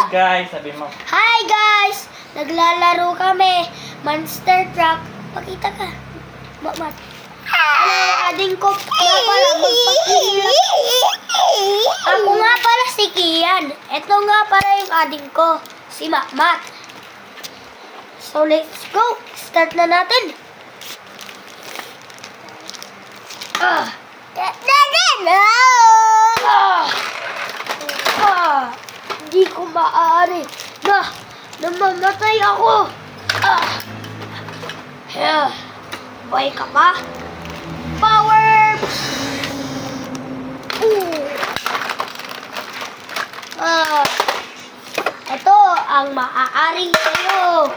guys, sabi mo. Hi guys! Naglalaro kami. Monster Truck. Pakita ka. Mat. Hello, ading ko nga pala magpakilap. Ako nga pala si Kian. Ito nga pala yung ading ko. Si Mat. So let's go. Start na natin. Hindi ko maaari na namamatay ako. Buhay ka pa? Power! Ito ang maaari sa'yo.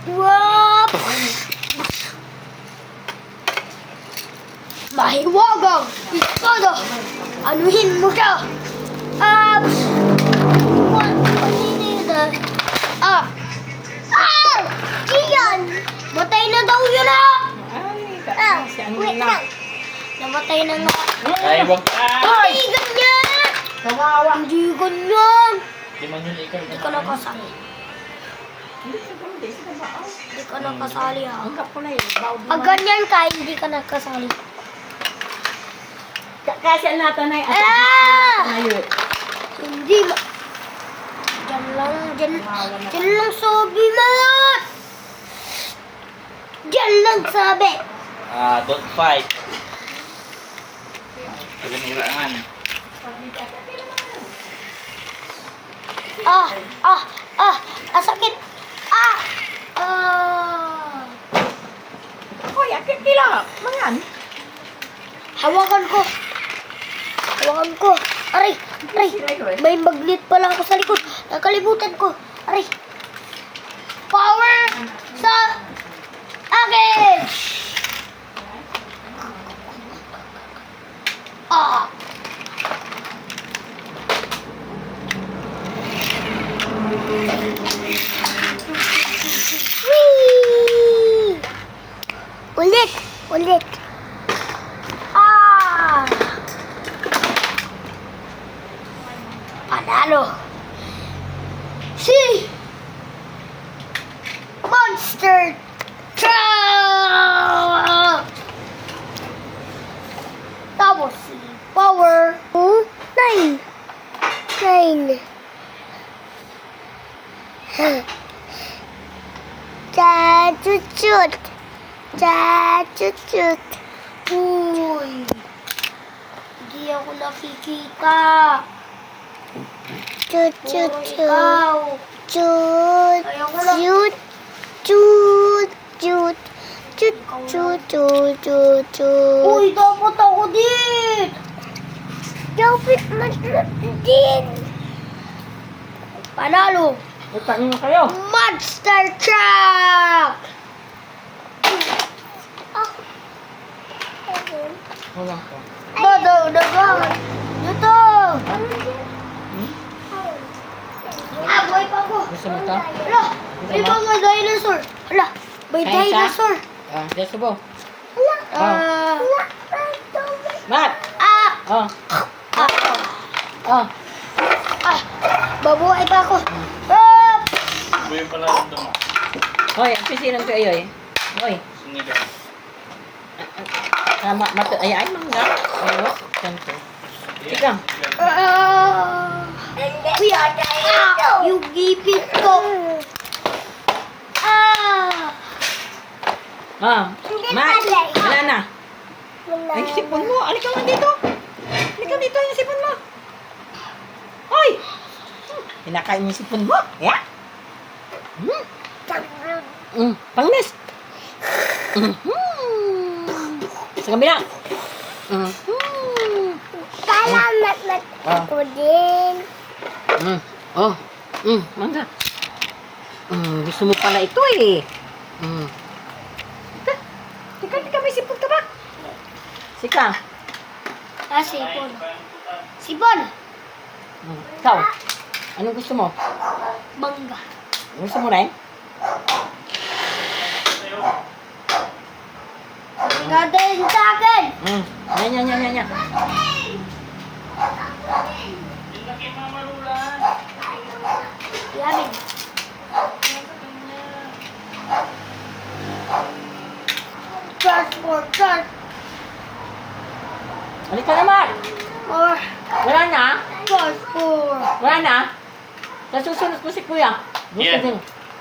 Wap! Mahiwagang espada! Anuhin mo siya! Kian! Matay na daw yun wait lang. Namatay na nga. Ay, wag ka! Hindi ganyan! Kawawa. Hindi ganyan! Di man yun ikaw. Hindi ka nakasali. Hindi ka nakasali ha. Ang kapulay. Pag ganyan ka, hindi ka nakasali. Kasi natin ay Hindi ma... Diyan lang sabi mat! Diyan lang sabi! Don't fight. Paganiraan. Sakit! Hoy, akit kila. Mangan. Hawakan ko! Aray! May magnet pala ako sa likod. Nakalimutan ko. Aray! Power sa akin! Whee! Ulit! Panalo! Si Monster Truck! Tapos si Power 9. Cha-chut. Uy! Hindi ako nakikita. Ikaw. Uy, dapat ako din. Panalo. Utangin kayo. Monster Truck! Wala ko. Dagan. Dito. Buhay pa ako. Gusto mo ito? Hala, may mga dinosaur. Hala, may Kaya ka? dinosaur. Gusto mo? Ah. Mat! Babuhay pa ako. Buhay pala rin doon. Hoy, ang pisinan ko iyo eh. Hoy. Siniga. Ay, mangga. Ayo, kanto. Ikaw. Yung gipit ko. Mat! Wala na. Ay, yung sipon mo. Alika nga dito. Alika dito yung sipon mo. Hoy! Kinakain yung sipon mo. Yeah? Pangnes. Sa kabila. Salamat ako din. Mangga. Gusto mo pala ito eh. Teka, may sipon ka ba? Sika. Sipon. Sipon. Ikaw, anong gusto mo? Mangga. Gusto mo rin? Nadayin sa akin. Ay, Yan. Yung laki Mama Lula. Lamig. Charge more, charge Halika naman. more, Wala na? charge more. Wala na? Nasusunod ko si Kuya. Gusto Yan. din.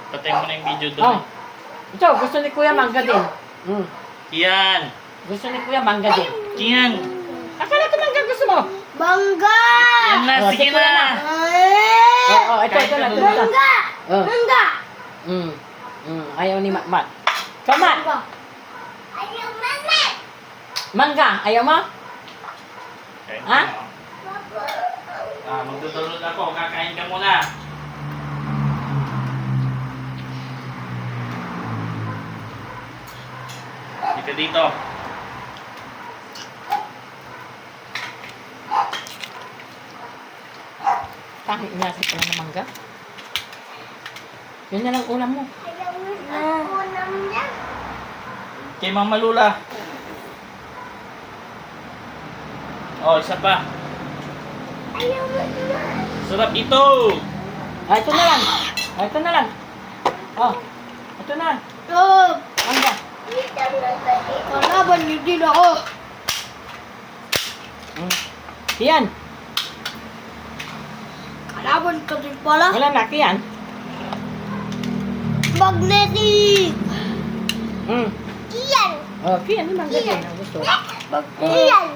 Patay mo na yung video doon. Oh. Ito, gusto ni Kuya mangga din. Yan. Gusto ni Kuya mangga din. Yan. Akala ko mangga gusto mo. Mangga! Yan na, Oh, sige sige na. na. Ito Kahit na. ano. Ito na. Mangga! Oh. Mangga! Ayaw ni Mat. Kamat. Ayaw mangga! Mangga. Ayaw mo? Kain Ha? ka na. Magdudulot ako. Kakain ka muna. Hindi ka dito. Pangit niya sa pala ng mangga. Yun na lang ulam mo. Ayaw mo ang niya. Kay Mama Lula. Oh, isa pa. Ayaw mo na. Sarap ito. Ito na lang. Ito na lang. Oh. Ito na. Oh, Mangga. kalaban niyo din ako. Yan. Kalaban ka din pala. Wala na. Yan. Magnetic! Mm. Iyan! Oh, yan. Yung mangga din. Ang gusto. Iyan!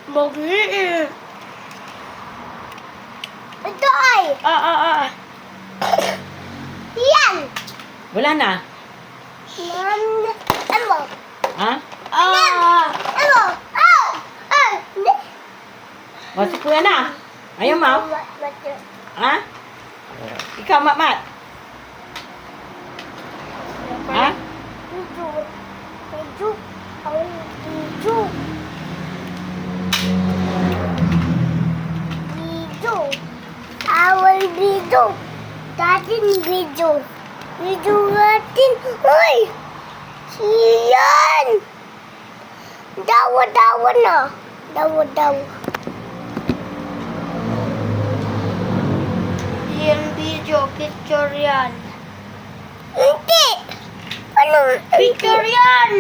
Magnetic! Ito ay! Iyan! Wala na. Ano? Ha? Ano? O, si Kuya na. Ayaw mo? Ha? Ikaw, Mat. Ha? Awal video. Datin video. Video natin. Hoy! Siyan! Dawa-dawa na. Dawa-dawa. Yan video. Picture yan. Hindi! Ano? Picture yan!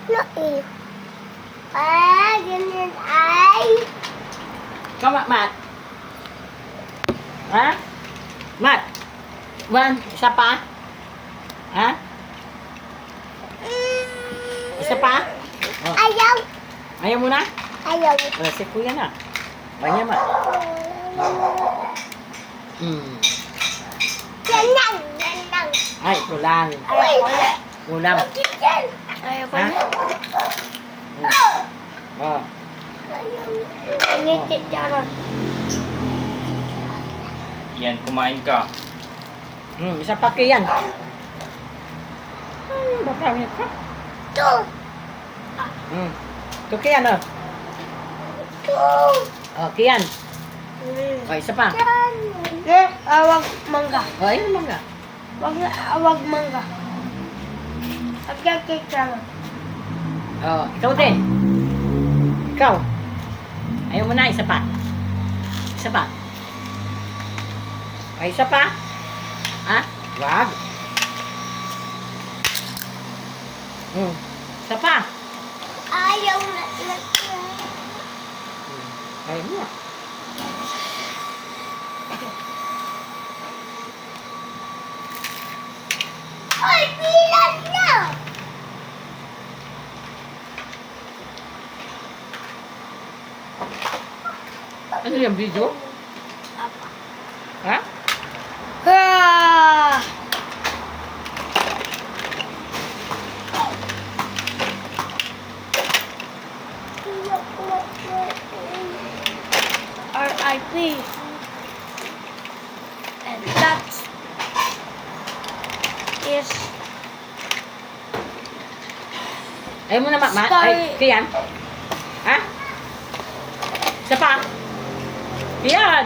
No, ganyan ay. Ikaw, Mat. Ha? Mat. One. Isa pa? Ha? Isa pa? Oh. Ayaw. Ayaw mo na? Ayaw. O, si Kuya na. Kanya, Mat. Yan lang. Yan lang. Ay, kulang. Uy! Ulam. Yan. Ayaw Ha? Oh. Ngiti dyan. Yan, kumain ka. Isa pa Kian. Baka niya ka. Ito. Ito Kian, oh. Ito. Oh, Kian. O, isa pa. Awag mangga. O, ayun mangga. Awag mangga. Agkakik lang. O, ikaw din. Ikaw. Ayaw mo na, isa pa. Isa pa. Ay, isa pa. Ha? Wag. Isa pa. Ayaw na. Ayaw mo. Ay, pilat na. Ano yung video? Ha? Ah! R.I.P. And that is Ayaw mo na, Mat. Ay, Story. Kian. Ha? Isa pa. Kian.